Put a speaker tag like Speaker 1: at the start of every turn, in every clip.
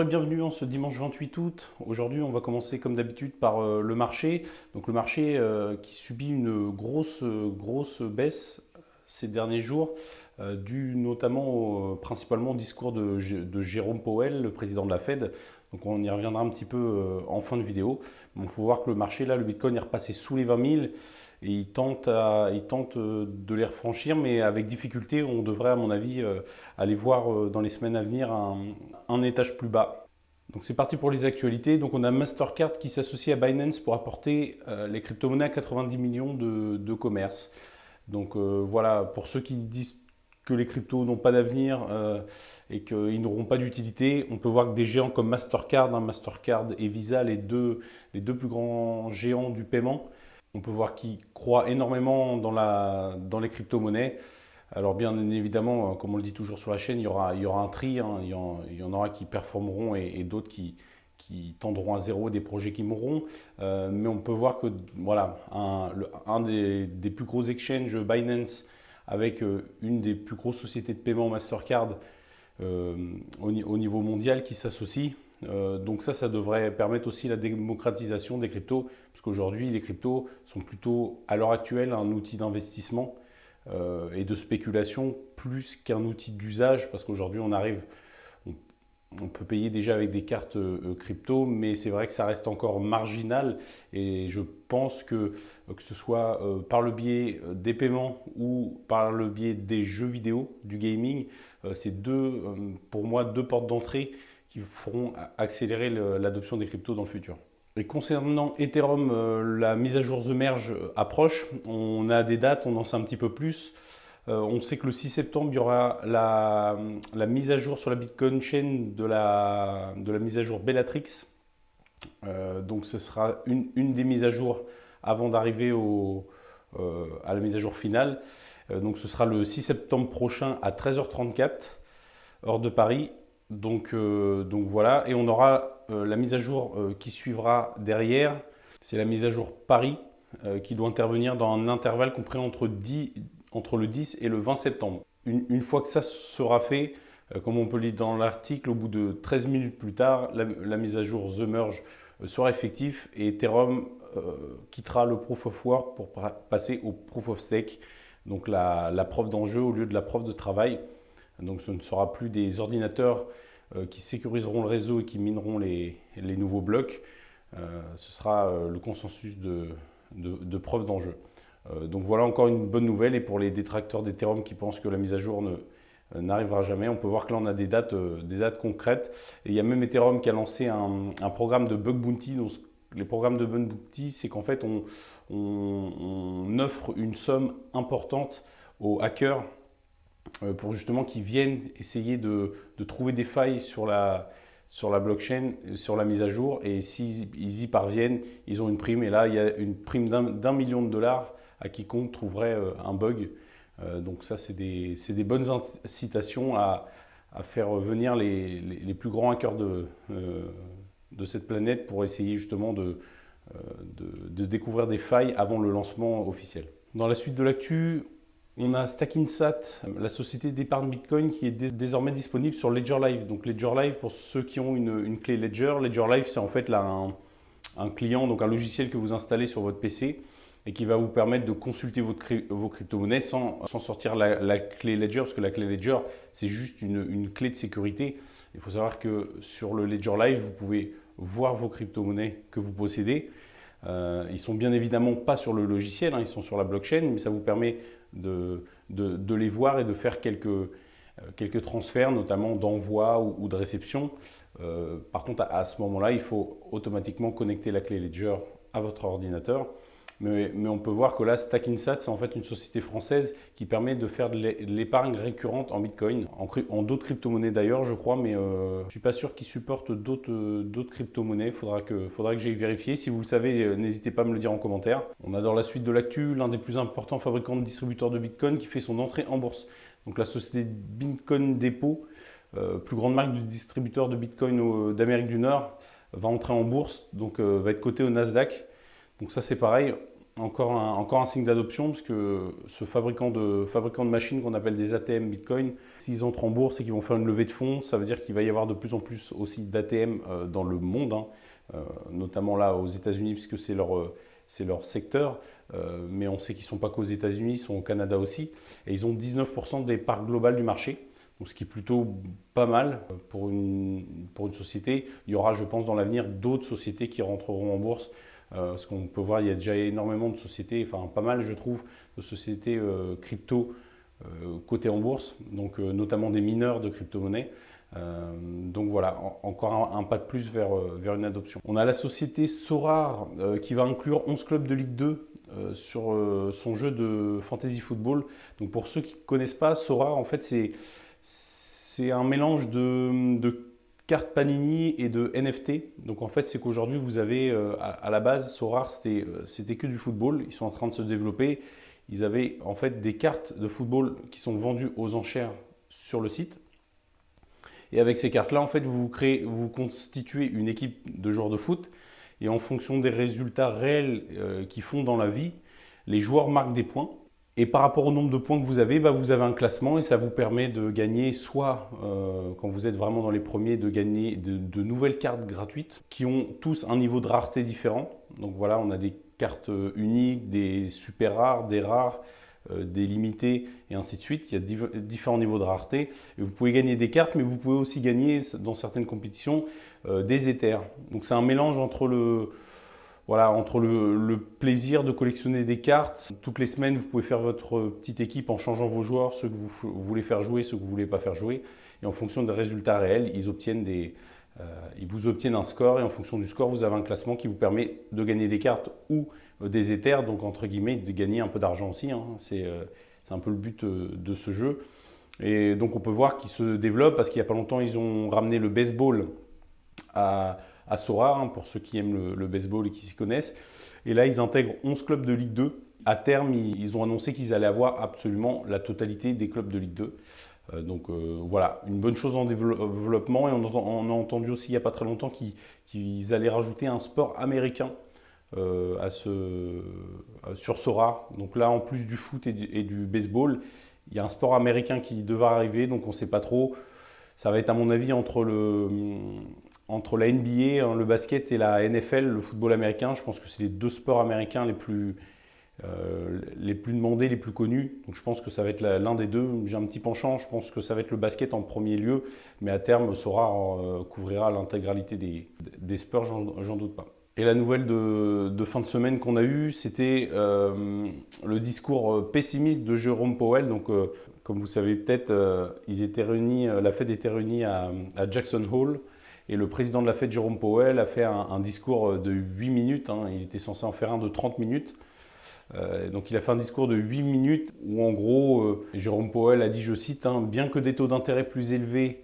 Speaker 1: Bonjour et bienvenue en ce dimanche 28 août. Aujourd'hui, on va commencer comme d'habitude par le marché. Donc le marché qui subit une grosse baisse ces derniers jours, due notamment principalement au discours de Jérôme Powell, le président de la Fed. Donc on y reviendra un petit peu en fin de vidéo. Donc il faut voir que le marché, là, le Bitcoin est repassé sous les 20 000 et il tente de les refranchir, mais avec difficulté. On devrait, à mon avis, aller voir dans les semaines à venir un étage plus bas. Donc c'est parti pour les actualités. Donc on a Mastercard qui s'associe à Binance pour apporter les crypto-monnaies à 90 millions de commerce. Donc voilà, pour ceux qui disent que les cryptos n'ont pas d'avenir et qu'ils n'auront pas d'utilité, on peut voir que des géants comme Mastercard, Mastercard et Visa, les deux plus grands géants du paiement, on peut voir qu'ils croient énormément dans les crypto-monnaies. Alors bien évidemment, comme on le dit toujours sur la chaîne, il y aura un tri, hein. Il y en aura qui performeront et d'autres qui tendront à zéro, des projets qui mourront. Mais on peut voir que voilà, un des plus gros exchanges, Binance, avec une des plus grosses sociétés de paiement, Mastercard, au niveau mondial, qui s'associe. Donc ça devrait permettre aussi la démocratisation des cryptos, parce qu'aujourd'hui, les cryptos sont plutôt, à l'heure actuelle, un outil d'investissement et de spéculation plus qu'un outil d'usage, parce qu'aujourd'hui on, on peut payer déjà avec des cartes crypto, mais c'est vrai que ça reste encore marginal et je pense que ce soit par le biais des paiements ou par le biais des jeux vidéo, du gaming, c'est pour moi deux portes d'entrée qui feront accélérer l'adoption des cryptos dans le futur. Et concernant Ethereum, la mise à jour The Merge approche. On a des dates, on en sait un petit peu plus. On sait que le 6 septembre, il y aura la mise à jour sur la Bitcoin Chain de la mise à jour Bellatrix. Donc ce sera une des mises à jour avant d'arriver à la mise à jour finale. Donc ce sera le 6 septembre prochain à 13h34, heure de Paris. Donc voilà, et on aura la mise à jour qui suivra derrière. C'est la mise à jour Paris qui doit intervenir dans un intervalle compris entre le 10 et le 20 septembre. Une fois que ça sera fait, comme on peut le lire dans l'article, au bout de 13 minutes plus tard, la mise à jour The Merge sera effective et Ethereum quittera le Proof of Work pour passer au Proof of Stake, donc la preuve d'enjeu au lieu de la preuve de travail. Donc ce ne sera plus des ordinateurs qui sécuriseront le réseau et qui mineront les nouveaux blocs. Ce sera le consensus de preuve d'enjeu. Donc voilà encore une bonne nouvelle, et pour les détracteurs d'Ethereum qui pensent que la mise à jour n'arrivera jamais, on peut voir que là on a des dates concrètes. Et il y a même Ethereum qui a lancé un programme de bug bounty. Donc les programmes de bug bounty, c'est qu'en fait on offre une somme importante aux hackers pour justement qu'ils viennent essayer de trouver des failles sur la blockchain, sur la mise à jour, et s'ils y parviennent, ils ont une prime, et là il y a une prime d'1 million de dollars à quiconque trouverait un bug. Donc ça c'est des bonnes incitations à faire venir les plus grands hackers de cette planète pour essayer justement de découvrir des failles avant le lancement officiel. Dans la suite de l'actu, on a Stackinsat, la société d'épargne Bitcoin, qui est désormais disponible sur Ledger Live. Donc Ledger Live, pour ceux qui ont une clé Ledger, Ledger Live c'est en fait là un client, donc un logiciel que vous installez sur votre PC et qui va vous permettre de consulter vos crypto-monnaies sans sortir la clé Ledger, parce que la clé Ledger c'est juste une clé de sécurité. Il faut savoir que sur le Ledger Live, vous pouvez voir vos crypto-monnaies que vous possédez. Ils sont bien évidemment pas sur le logiciel, hein, ils sont sur la blockchain, mais ça vous permet de les voir et de faire quelques transferts, notamment d'envoi ou de réception. Par contre, à ce moment-là, il faut automatiquement connecter la clé Ledger à votre ordinateur. Mais on peut voir que là, Stackinsat, c'est en fait une société française qui permet de faire de l'épargne récurrente en Bitcoin, en d'autres crypto-monnaies d'ailleurs, je crois, mais je ne suis pas sûr qu'ils supportent d'autres crypto-monnaies. Faudra que j'aille vérifier. Si vous le savez, n'hésitez pas à me le dire en commentaire. On a dans la suite de l'actu l'un des plus importants fabricants de distributeurs de Bitcoin qui fait son entrée en bourse. Donc la société Bitcoin Depot, plus grande marque de distributeur de Bitcoin d'Amérique du Nord, va entrer en bourse, donc va être cotée au Nasdaq. Donc ça c'est pareil, encore un signe d'adoption, parce que ce fabricant de machines qu'on appelle des ATM Bitcoin, s'ils entrent en bourse et qu'ils vont faire une levée de fonds, ça veut dire qu'il va y avoir de plus en plus aussi d'ATM dans le monde, hein, notamment là aux États-Unis, puisque c'est leur secteur. Mais on sait qu'ils ne sont pas qu'aux États-Unis, ils sont au Canada aussi. Et ils ont 19% des parts globales du marché. Donc, ce qui est plutôt pas mal pour une société. Il y aura, je pense, dans l'avenir d'autres sociétés qui rentreront en bourse. Ce qu'on peut voir, il y a déjà énormément de sociétés, enfin pas mal, je trouve, de sociétés crypto cotées en bourse, donc notamment des mineurs de crypto-monnaies. Donc voilà, encore un pas de plus vers une adoption. On a la société Sorare qui va inclure 11 clubs de Ligue 2 sur son jeu de fantasy football. Donc pour ceux qui ne connaissent pas, Sorare, en fait, c'est un mélange de cartes Panini et de NFT. Donc en fait, c'est qu'aujourd'hui, vous avez à la base, Sorare, c'était que du football. Ils sont en train de se développer. Ils avaient en fait des cartes de football qui sont vendues aux enchères sur le site. Et avec ces cartes-là, en fait, vous constituez une équipe de joueurs de foot. Et en fonction des résultats réels qu'ils font dans la vie, les joueurs marquent des points. Et par rapport au nombre de points que vous avez, vous avez un classement et ça vous permet de gagner soit, quand vous êtes vraiment dans les premiers, de gagner de nouvelles cartes gratuites qui ont tous un niveau de rareté différent. Donc voilà, on a des cartes uniques, des super rares, des rares, des limités et ainsi de suite. Il y a différents niveaux de rareté. Et vous pouvez gagner des cartes, mais vous pouvez aussi gagner dans certaines compétitions des Ethers. Donc c'est un mélange entre le plaisir de collectionner des cartes. Toutes les semaines, vous pouvez faire votre petite équipe en changeant vos joueurs, ceux que vous voulez faire jouer, ceux que vous ne voulez pas faire jouer. Et en fonction des résultats réels, ils vous obtiennent un score. Et en fonction du score, vous avez un classement qui vous permet de gagner des cartes ou des Ethers. Donc, entre guillemets, de gagner un peu d'argent aussi, hein. C'est un peu le but de ce jeu. Et donc, on peut voir qu'il se développe parce qu'il n'y a pas longtemps, ils ont ramené le baseball à Sorare, hein, pour ceux qui aiment le baseball et qui s'y connaissent. Et là, ils intègrent 11 clubs de Ligue 2. À terme, ils ont annoncé qu'ils allaient avoir absolument la totalité des clubs de Ligue 2. Donc voilà, une bonne chose en développement. Et on a entendu aussi il n'y a pas très longtemps qu'ils allaient rajouter un sport américain sur Sorare. Donc là, en plus du foot et du baseball, il y a un sport américain qui devrait arriver. Donc on ne sait pas trop. Ça va être à mon avis entre la NBA, hein, le basket, et la NFL, le football américain. Je pense que c'est les deux sports américains les plus demandés, les plus connus. Donc je pense que ça va être l'un des deux. J'ai un petit penchant, je pense que ça va être le basket en premier lieu, mais à terme, Sorare couvrira l'intégralité des sports, j'en doute pas. Et la nouvelle de fin de semaine qu'on a eue, c'était le discours pessimiste de Jérôme Powell. Donc, comme vous savez peut-être, la Fed était réunie à Jackson Hole. Et le président de la Fed, Jérôme Powell, a fait un discours de 8 minutes. Hein. Il était censé en faire un de 30 minutes. Donc il a fait un discours de 8 minutes où en gros, Jérôme Powell a dit, je cite, hein, bien que des taux d'intérêt plus élevés,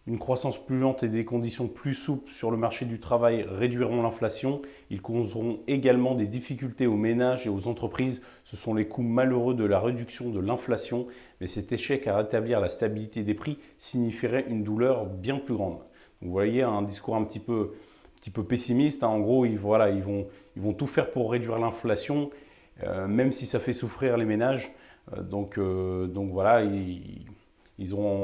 Speaker 1: une croissance plus lente et des conditions plus souples sur le marché du travail réduiront l'inflation, ils causeront également des difficultés aux ménages et aux entreprises. Ce sont les coûts malheureux de la réduction de l'inflation, mais cet échec à rétablir la stabilité des prix signifierait une douleur bien plus grande. Donc, vous voyez, un discours un petit peu pessimiste, hein. En gros, ils vont tout faire pour réduire l'inflation, même si ça fait souffrir les ménages. Donc voilà,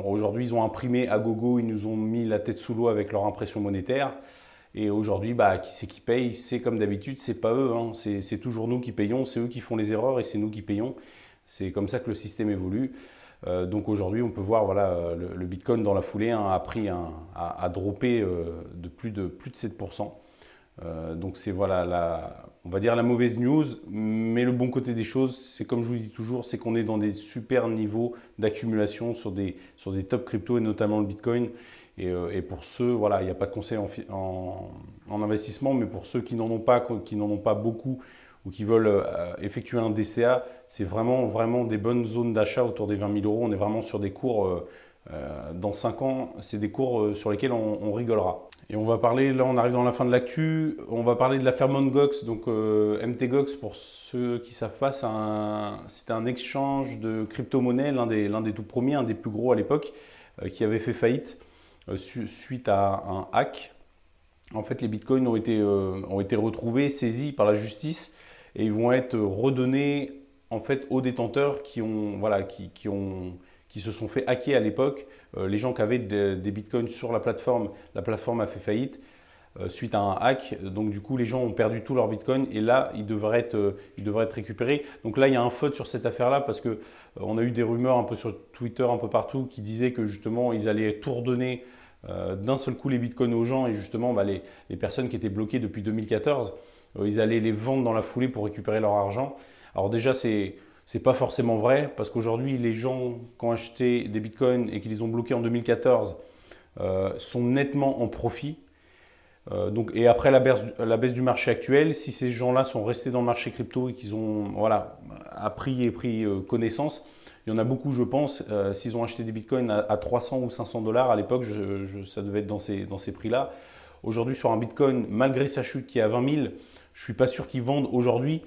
Speaker 1: aujourd'hui, ils ont imprimé à gogo, ils nous ont mis la tête sous l'eau avec leur impression monétaire. Et aujourd'hui, qui c'est qui paye? C'est comme d'habitude, c'est pas eux, hein. C'est toujours nous qui payons, c'est eux qui font les erreurs et c'est nous qui payons. C'est comme ça que le système évolue. Donc aujourd'hui, on peut voir, voilà, le Bitcoin dans la foulée, hein, a droppé de plus de 7%. Donc c'est, voilà, on va dire la mauvaise news, mais le bon côté des choses, c'est comme je vous dis toujours, c'est qu'on est dans des super niveaux d'accumulation sur des top crypto et notamment le Bitcoin. Et pour ceux, voilà, il n'y a pas de conseil en investissement, mais pour ceux qui n'en ont pas beaucoup ou qui veulent effectuer un DCA, c'est vraiment des bonnes zones d'achat autour des 20 000 euros. On est vraiment sur des cours, dans 5 ans, c'est des cours sur lesquels on rigolera. Et on va parler, là on arrive dans la fin de l'actu, on va parler de la Fairmount Gox. Donc MTGOX, pour ceux qui ne savent pas, c'était un exchange de crypto-monnaie, l'un des tout premiers, un des plus gros à l'époque, qui avait fait faillite suite à un hack. En fait, les bitcoins ont été retrouvés, saisis par la justice. et ils vont être redonnés en fait aux détenteurs qui se sont fait hacker à l'époque. Les gens qui avaient des bitcoins sur la plateforme a fait faillite suite à un hack. Donc du coup, les gens ont perdu tous leurs bitcoins et là, ils devraient être récupérés. Donc là, il y a un faute sur cette affaire-là parce que on a eu des rumeurs un peu sur Twitter, un peu partout, qui disaient que justement, ils allaient tout redonner d'un seul coup les bitcoins aux gens et justement, les personnes qui étaient bloquées depuis 2014, ils allaient les vendre dans la foulée pour récupérer leur argent. Alors déjà, c'est pas forcément vrai parce qu'aujourd'hui, les gens qui ont acheté des bitcoins et qui les ont bloqués en 2014 sont nettement en profit. Et après la baisse du marché actuel, si ces gens-là sont restés dans le marché crypto et qu'ils ont appris et pris connaissance, il y en a beaucoup, je pense, s'ils ont acheté des bitcoins à 300 ou 500 dollars à l'époque, ça devait être dans ces prix-là. Aujourd'hui, sur un bitcoin, malgré sa chute qui est à 20 000, je ne suis pas sûr qu'ils vendent aujourd'hui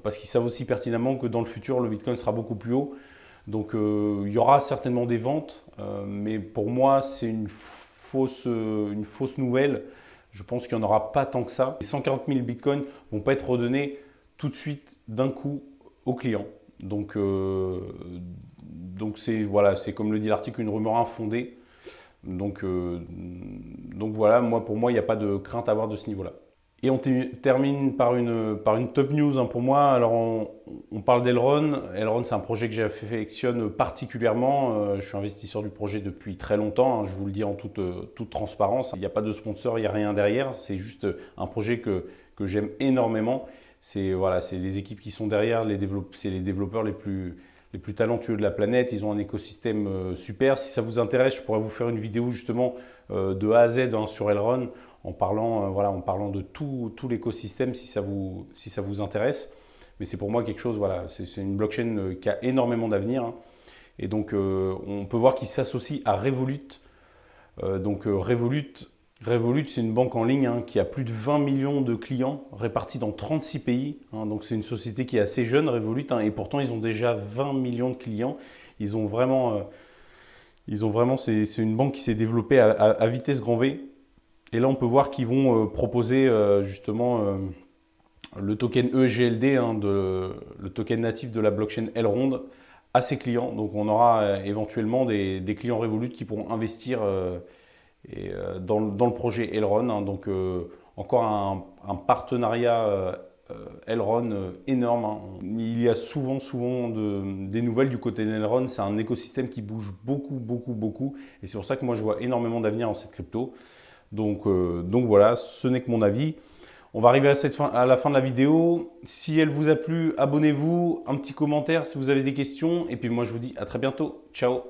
Speaker 1: parce qu'ils savent aussi pertinemment que dans le futur, le bitcoin sera beaucoup plus haut. Donc il y aura certainement des ventes, mais pour moi, c'est une fausse nouvelle. Je pense qu'il n'y en aura pas tant que ça. Les 140 000 bitcoins ne vont pas être redonnés tout de suite d'un coup aux clients. Donc c'est comme le dit l'article, une rumeur infondée. Donc voilà, pour moi, il n'y a pas de crainte à avoir de ce niveau-là. Et on termine par une top news pour moi. Alors on parle d'Elrond. Elrond, c'est un projet que j'affectionne particulièrement. Je suis investisseur du projet depuis très longtemps. Je vous le dis en toute transparence. Il n'y a pas de sponsor, il n'y a rien derrière. C'est juste un projet que j'aime énormément. C'est les équipes qui sont derrière, c'est les développeurs les plus talentueux de la planète. Ils ont un écosystème super. Si ça vous intéresse, je pourrais vous faire une vidéo justement de A à Z sur Elrond en parlant de tout l'écosystème si ça vous intéresse. Mais c'est pour moi quelque chose, c'est une blockchain qui a énormément d'avenir. Et donc on peut voir qu'il s'associe à Revolut. Revolut, c'est une banque en ligne qui a plus de 20 millions de clients répartis dans 36 pays. Donc c'est une société qui est assez jeune, Revolut, et pourtant ils ont déjà 20 millions de clients. Ils ont vraiment, c'est une banque qui s'est développée à vitesse grand V. Et là, on peut voir qu'ils vont proposer justement le token EGLD, le token natif de la blockchain Elrond, à ses clients. Donc, on aura éventuellement des clients Revolut qui pourront investir dans le projet Elrond. Donc, encore un partenariat Elrond énorme. Il y a souvent des nouvelles du côté d'Elrond. C'est un écosystème qui bouge beaucoup, beaucoup, beaucoup. Et c'est pour ça que moi, je vois énormément d'avenir dans cette crypto. Donc voilà, ce n'est que mon avis. On va arriver à la fin de la vidéo. Si elle vous a plu, abonnez-vous, un petit commentaire si vous avez des questions. Et puis moi, je vous dis à très bientôt. Ciao!